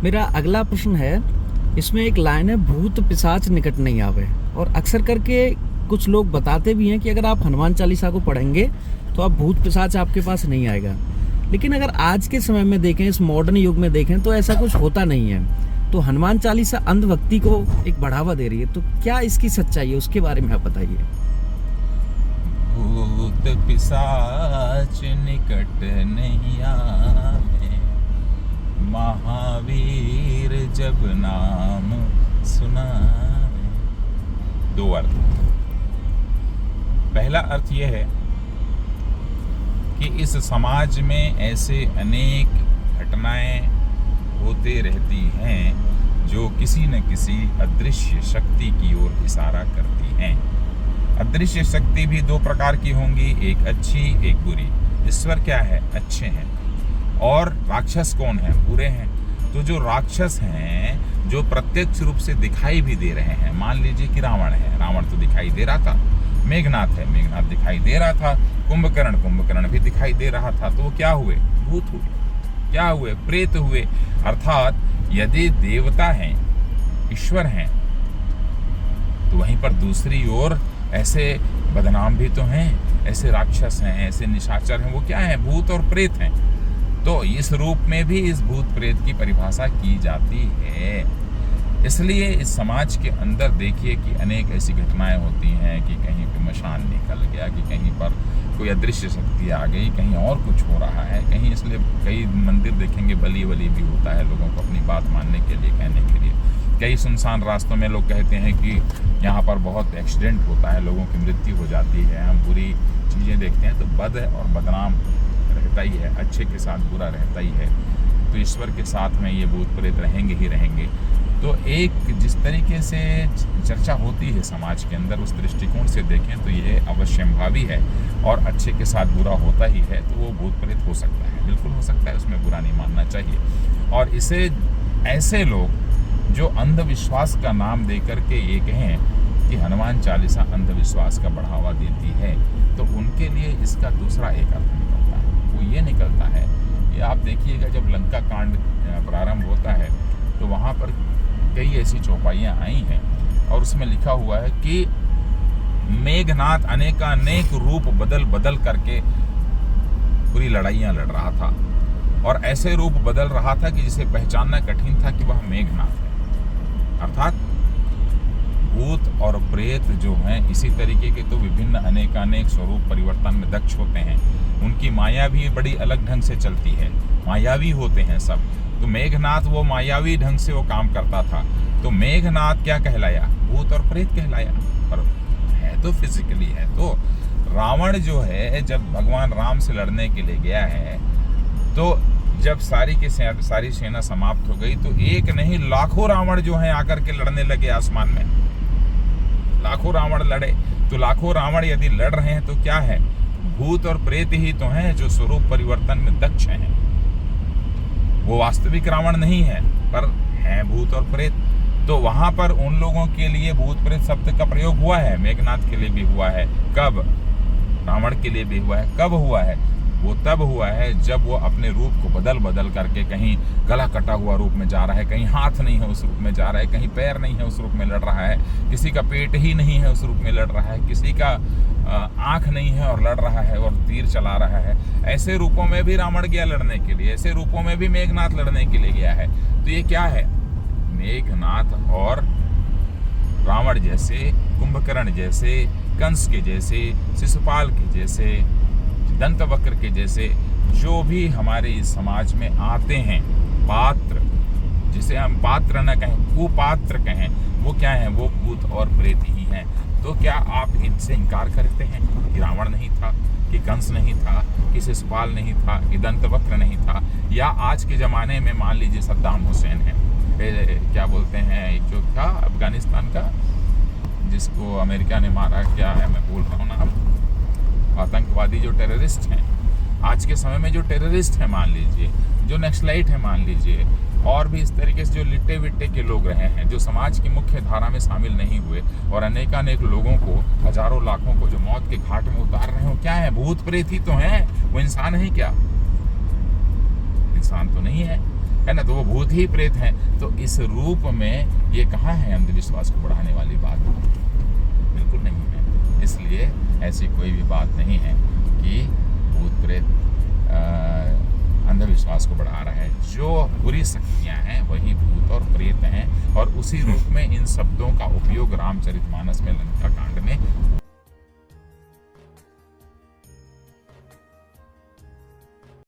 मेरा अगला प्रश्न है, इसमें एक लाइन है, भूत पिशाच निकट नहीं आवे। और अक्सर करके कुछ लोग बताते भी हैं कि अगर आप हनुमान चालीसा को पढ़ेंगे तो आप भूत पिशाच आपके पास नहीं आएगा। लेकिन अगर आज के समय में देखें, इस मॉडर्न युग में देखें, तो ऐसा कुछ होता नहीं है। तो हनुमान चालीसा अंधभक्ति को एक बढ़ावा दे रही है, तो क्या इसकी सच्चाई है, उसके बारे में आप बताइए। भूत पिशाच निकट नहीं आवे, महावीर जब नाम सुनावे। दो अर्थ। पहला अर्थ यह है कि इस समाज में ऐसे अनेक घटनाएं होते रहती हैं जो किसी न किसी अदृश्य शक्ति की ओर इशारा करती हैं। अदृश्य शक्ति भी दो प्रकार की होंगी, एक अच्छी एक बुरी। ईश्वर क्या है? अच्छे हैं। और राक्षस कौन है? बुरे हैं। तो जो राक्षस हैं, जो प्रत्यक्ष रूप से दिखाई भी दे रहे हैं, मान लीजिए कि रावण है, रावण तो दिखाई दे रहा था। मेघनाथ है, मेघनाथ दिखाई दे रहा था। कुंभकर्ण भी दिखाई दे रहा था। तो वो क्या हुए? भूत हुए। क्या हुए? प्रेत हुए। अर्थात यदि देवता हैं, ईश्वर हैं, तो वहीं पर दूसरी ओर ऐसे बदनाम भी तो हैं, ऐसे राक्षस हैं, ऐसे निशाचर हैं। वो क्या है? भूत और प्रेत हैं। तो इस रूप में भी इस भूत प्रेत की परिभाषा की जाती है। इसलिए इस समाज के अंदर देखिए कि अनेक ऐसी घटनाएं होती हैं कि कहीं पे मशान निकल गया, कि कहीं पर कोई अदृश्य शक्ति आ गई, कहीं और कुछ हो रहा है, कहीं इसलिए कई मंदिर देखेंगे बलि भी होता है लोगों को अपनी बात मानने के लिए, कहने के लिए। कई सुनसान रास्तों में लोग कहते हैं कि यहाँ पर बहुत एक्सीडेंट होता है, लोगों की मृत्यु हो जाती है। हम बुरी चीज़ें देखते हैं तो बद और बदनाम रहता ही है, अच्छे के साथ बुरा रहता ही है। तो ईश्वर के साथ में ये भूत प्रेत रहेंगे ही रहेंगे। तो एक जिस तरीके से चर्चा होती है समाज के अंदर, उस दृष्टिकोण से देखें तो ये अवश्यंभावी है। और अच्छे के साथ बुरा होता ही है, तो वो भूत प्रेत हो सकता है, बिल्कुल हो सकता है, उसमें बुरा नहीं मानना चाहिए। और इसे ऐसे लोग जो अंधविश्वास का नाम दे करके ये कहें कि हनुमान चालीसा अंधविश्वास का बढ़ावा देती है, तो उनके लिए इसका दूसरा एक अर्थ निकलता है। वो ये निकलता है कि आप देखिएगा, जब लंका कांड प्रारंभ होता है तो वहाँ पर कई ऐसी चौपाइयाँ आई हैं और उसमें लिखा हुआ है कि मेघनाथ अनेकानेक रूप बदल बदल करके पूरी लड़ाइयाँ लड़ रहा था, और ऐसे रूप बदल रहा था कि जिसे पहचानना कठिन था कि वह मेघनाथ है। अर्थात भूत और प्रेत जो हैं, इसी तरीके के तो विभिन्न अनेकानेक स्वरूप परिवर्तन में दक्ष होते हैं। उनकी माया भी बड़ी अलग ढंग से चलती है, मायावी होते हैं सब। तो मेघनाथ वो मायावी ढंग से वो काम करता था। तो मेघनाथ क्या कहलाया? भूत और प्रेत कहलाया। पर है तो फिजिकली है। तो रावण जो है, जब भगवान राम से लड़ने के लिए गया है, तो जब सारी सेना समाप्त हो गई, तो एक नहीं लाखों रावण जो हैं आकर के लड़ने लगे आसमान में। लाखों रावण लड़े। तो लाखों रावण यदि लड़ रहे हैं तो क्या है? भूत और प्रेत ही तो हैं जो स्वरूप परिवर्तन में दक्ष हैं। वो वास्तविक रावण नहीं है, पर हैं भूत और प्रेत। तो वहां पर उन लोगों के लिए भूत प्रेत शब्द का प्रयोग हुआ है। मेघनाथ के लिए भी हुआ है। कब? रावण के लिए भी हुआ है। कब हुआ है? वो तब हुआ है जब वो अपने रूप को बदल बदल करके कहीं गला कटा हुआ रूप में जा रहा है, कहीं हाथ नहीं है उस रूप में जा रहा है, कहीं पैर नहीं है उस रूप में लड़ रहा है, किसी का पेट ही नहीं है उस रूप में लड़ रहा है, किसी का आंख नहीं है और लड़ रहा है और तीर चला रहा है। ऐसे रूपों में भी रावण गया लड़ने के लिए, ऐसे रूपों में भी मेघनाथ लड़ने के लिए गया है। तो ये क्या है? मेघनाथ और रावण जैसे, कुंभकर्ण जैसे, कंस के जैसे, शिशुपाल के जैसे, दंतवक्र के जैसे जो भी हमारे इस समाज में आते हैं, पात्र, जिसे हम पात्र न कहें, कुपात्र कहें, वो क्या है? वो भूत और प्रेत ही हैं। तो क्या आप इनसे इनकार करते हैं कि रावण नहीं था, कि कंस नहीं था, कि शिशुपाल नहीं था, कि दंतवक्र नहीं था? या आज के ज़माने में मान लीजिए सद्दाम हुसैन है, क्या बोलते हैं, एक जो था अफगानिस्तान का, जिसको अमेरिका ने मारा, क्या है, मैं भूल रहा हूँ नाम, आतंकवादी जो टेररिस्ट हैं, आज के समय में जो टेररिस्ट हैं, मान लीजिए, जो नक्सलाइट हैं, मान लीजिए, और भी इस तरीके से जो लिट्टे विट्टे के लोग रहे हैं, जो समाज की मुख्य धारा में शामिल नहीं हुए, और अनेकानेक लोगों को, हजारों लाखों को जो मौत के घाट में उतार रहे हो, क्या है? भूत प्रेत ही तो हैं। वो इंसान है क्या? इंसान तो नहीं है। है ना, तो वो भूत ही प्रेत हैं। तो इस रूप में ये कहाँ है अंधविश्वास को बढ़ाने वाली बात? बिल्कुल नहीं है। इसलिए ऐसी कोई भी बात नहीं है कि भूत प्रेत अंधविश्वास को बढ़ा रहा है। जो बुरी शक्तियां हैं वही भूत और प्रेत हैं, और उसी रूप में इन शब्दों का उपयोग रामचरितमानस में लंका कांड में